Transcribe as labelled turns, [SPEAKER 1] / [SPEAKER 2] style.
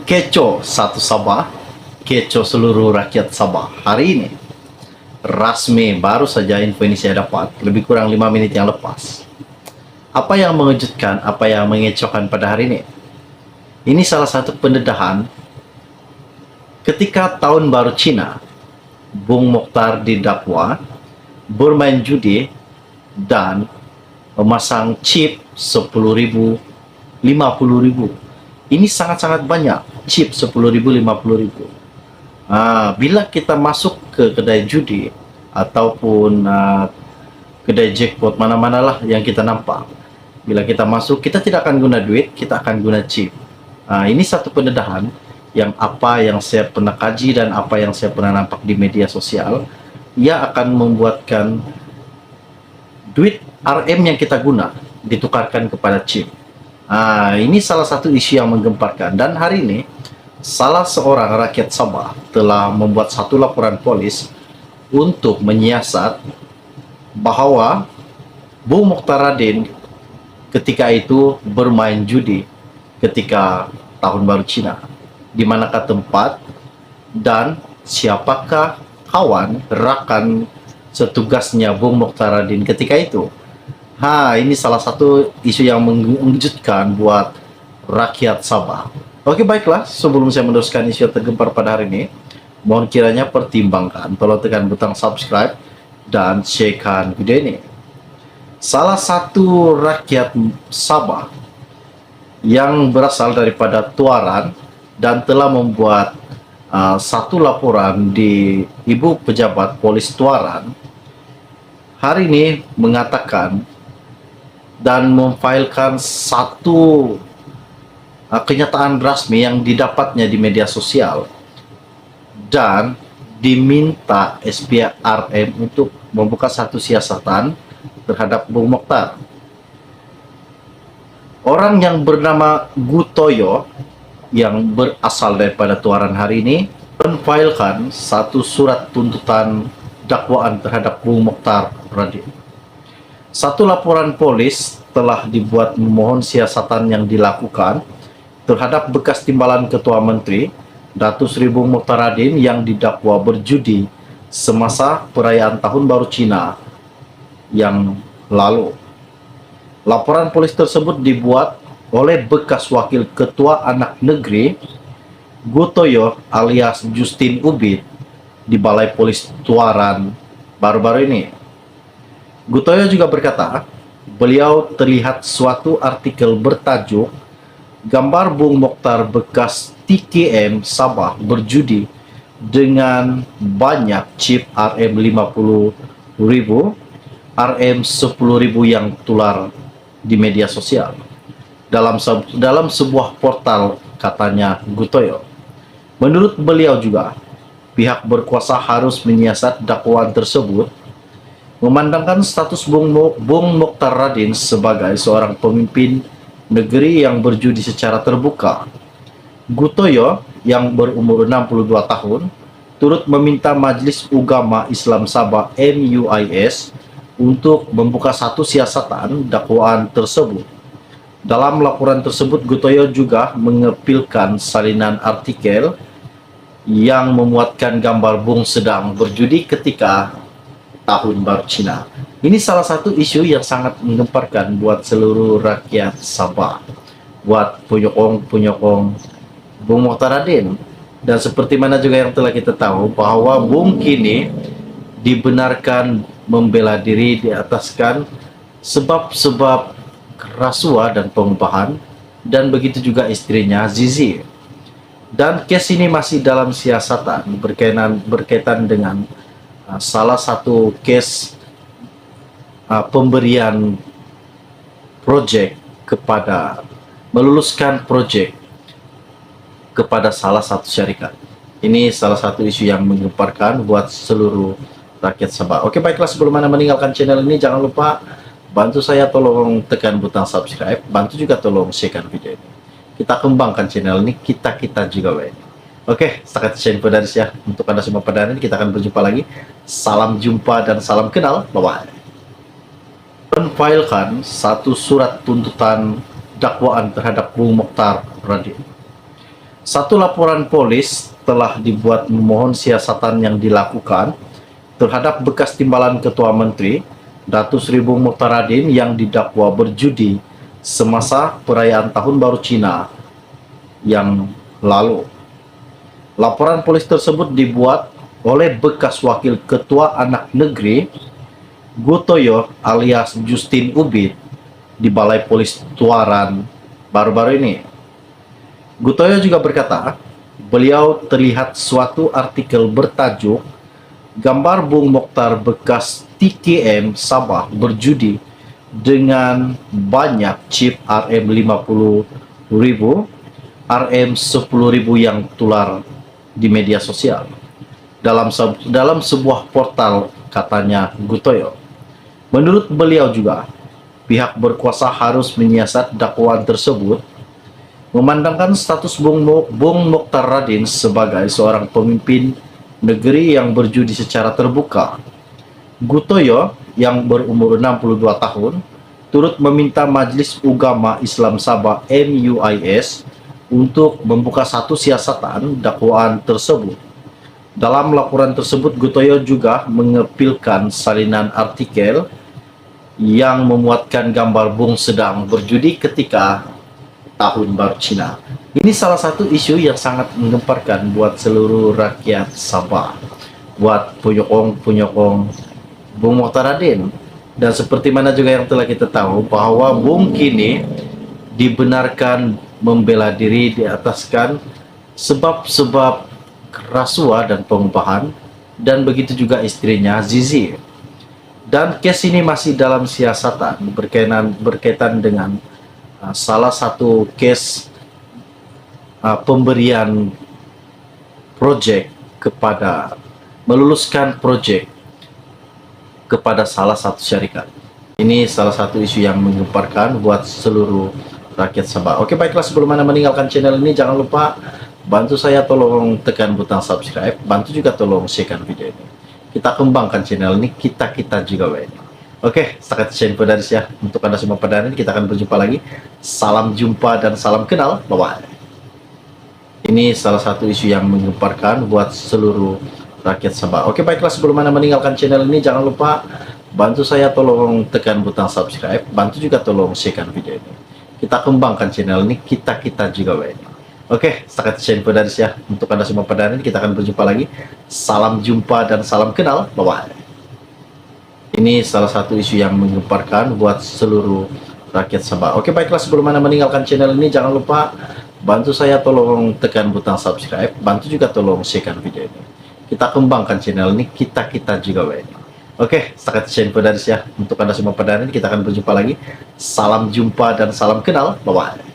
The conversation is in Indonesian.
[SPEAKER 1] Keco satu Sabah, keco seluruh rakyat Sabah. Hari ini, rasmi baru saja info ini saya dapat, lebih kurang 5 menit yang lepas. Apa yang mengejutkan, apa yang mengecokkan pada hari ini? Ini salah satu pendedahan ketika tahun baru Cina, Bung Mokhtar didakwa bermain judi dan memasang chip 10.000, 50.000. Ini sangat-sangat banyak, chip 10.000, 50.000. Bila kita masuk ke kedai judi ataupun kedai jackpot mana-manalah yang kita nampak, bila kita masuk, kita tidak akan guna duit, kita akan guna chip. Ini satu pendedahan yang apa yang saya pernah kaji dan apa yang saya pernah nampak di media sosial. Ia akan membuatkan duit RM yang kita guna ditukarkan kepada chip. Ini salah satu isu yang menggemparkan, dan hari ini salah seorang rakyat Sabah telah membuat satu laporan polis untuk menyiasat bahwa Bung Mokhtar Radin ketika itu bermain judi ketika tahun baru Cina. Di manakah tempat dan siapakah kawan, rakan setugasnya Bung Mokhtar Radin ketika itu? Ini salah satu isu yang mengejutkan buat rakyat Sabah. Oke, baiklah, sebelum saya meneruskan isu yang tergempar pada hari ini, mohon kiranya pertimbangkan, tolong tekan butang subscribe dan sharekan video ini. Salah satu rakyat Sabah yang berasal daripada Tuaran dan telah membuat satu laporan di Ibu Pejabat Polis Tuaran hari ini mengatakan dan memfailkan satu kenyataan resmi yang didapatnya di media sosial dan diminta SPRM untuk membuka satu siasatan terhadap Bung Mokhtar. Orang yang bernama Gutoyo yang berasal daripada Tuaran hari ini memfailkan satu surat tuntutan dakwaan terhadap Bung Mokhtar Radin. Satu laporan polis telah dibuat memohon siasatan yang dilakukan terhadap bekas timbalan Ketua Menteri Datuk Seri Bung Mokhtar Radin yang didakwa berjudi semasa perayaan Tahun Baru Cina yang lalu. Laporan polis tersebut dibuat oleh bekas Wakil Ketua Anak Negeri Gutoyo alias Justin Ubid di Balai Polis Tuaran baru-baru ini. Gutoyo juga berkata, beliau terlihat suatu artikel bertajuk gambar Bung Mokhtar bekas TKM Sabah berjudi dengan banyak chip RM 50.000, RM 10.000 yang tular di media sosial. Dalam sebuah portal, katanya Gutoyo. Menurut beliau juga, pihak berkuasa harus menyiasat dakwaan tersebut memandangkan status Bung Mokhtar Radin sebagai seorang pemimpin negeri yang berjudi secara terbuka. Gutoyo yang berumur 62 tahun turut meminta Majelis Ugama Islam Sabah MUIS untuk membuka satu siasatan dakwaan tersebut. Dalam laporan tersebut, Gutoyo juga mengepilkan salinan artikel yang memuatkan gambar Bung sedang berjudi ketika Tahun Baru Cina. Ini salah satu isu yang sangat menggemparkan buat seluruh rakyat Sabah, buat penyokong Bung Mokhtar Radin. Dan seperti mana juga yang telah kita tahu bahwa Bung kini dibenarkan membela diri di ataskan sebab-sebab rasuah dan pengupahan, dan begitu juga istrinya Zizi. Dan kes ini masih dalam siasatan berkaitan dengan salah satu kes pemberian proyek kepada meluluskan proyek kepada salah satu syarikat. Ini salah satu isu yang menggemparkan buat seluruh rakyat Sabah. Oke, baiklah, sebelum Anda meninggalkan channel ini, jangan lupa bantu saya, tolong tekan butang subscribe, bantu juga tolong share video ini. Kita kembangkan channel ini, kita juga ini. Oke, setakat info dari saya untuk Anda semua pada hari ini. Kita akan berjumpa lagi. Salam jumpa dan salam kenal. Bye-bye. Memfailkan satu surat tuntutan dakwaan terhadap Bung Mokhtar Radin. Satu laporan polis telah dibuat memohon siasatan yang dilakukan terhadap bekas timbalan Ketua Menteri Datuk Seri Bung Muhtaradin yang didakwa berjudi semasa perayaan Tahun Baru Cina yang lalu. Laporan polis tersebut dibuat oleh bekas Wakil Ketua Anak Negeri Gutoyo alias Justin Ubid di Balai Polis Tuaran baru-baru ini. Gutoyo juga berkata, beliau terlihat suatu artikel bertajuk gambar Bung Mokhtar bekas TKM Sabah berjudi dengan banyak chip RM50.000, RM10.000 yang tular di media sosial. Dalam sebuah portal, katanya Gutoyo. Menurut beliau juga, pihak berkuasa harus menyiasat dakwaan tersebut memandangkan status Bung Muhtaradin sebagai seorang pemimpin negeri yang berjudi secara terbuka. Gutoyo yang berumur 62 tahun turut meminta Majelis Ugama Islam Sabah MUIS untuk membuka satu siasatan dakwaan tersebut. Dalam laporan tersebut, Gutoyo juga mengepilkan salinan artikel yang memuatkan gambar Bung sedang berjudi ketika Tahun Baru Cina. Ini salah satu isu yang sangat menggemparkan buat seluruh rakyat Sabah, buat penyokong Bung Muhtaradin. Dan seperti mana juga yang telah kita tahu bahwa Bung kini dibenarkan membela diri di ataskan sebab-sebab rasuah dan pengupahan, dan begitu juga istrinya Zizi. Dan kes ini masih dalam siasatan berkaitan dengan salah satu kes pemberian proyek kepada meluluskan proyek kepada salah satu syarikat. Ini salah satu isu yang menggemparkan buat seluruh rakyat Sabah. Oke, baiklah, sebelum Anda meninggalkan channel ini, jangan lupa bantu saya, tolong tekan butang subscribe, bantu juga tolong share video ini. Kita kembangkan channel ini, kita juga ini. Oke, setakat info dari saya untuk Anda semua pada hari ini. Kita akan berjumpa lagi. Salam jumpa dan salam kenal. Bye-bye. Ini salah satu isu yang menggemparkan buat seluruh rakyat Sabah. Oke, baiklah, sebelum Anda meninggalkan channel ini, jangan lupa bantu saya, tolong tekan butang subscribe, bantu juga tolong share video ini. Kita kembangkan channel ini, kita juga ini. Oke, setakat info dari saya untuk Anda semua pada hari ini. Kita akan berjumpa lagi. Salam jumpa dan salam kenal. Bye-bye. Ini salah satu isu yang menggemparkan buat seluruh rakyat Sabah. Oke, baiklah, sebelum Anda meninggalkan channel ini, jangan lupa bantu saya, tolong tekan butang subscribe, bantu juga tolong share video ini. Kita kembangkan channel ini, kita juga ini. Oke, setakat info dari saya untuk Anda semua pada hari ini. Kita akan berjumpa lagi. Salam jumpa dan salam kenal. Bye-bye.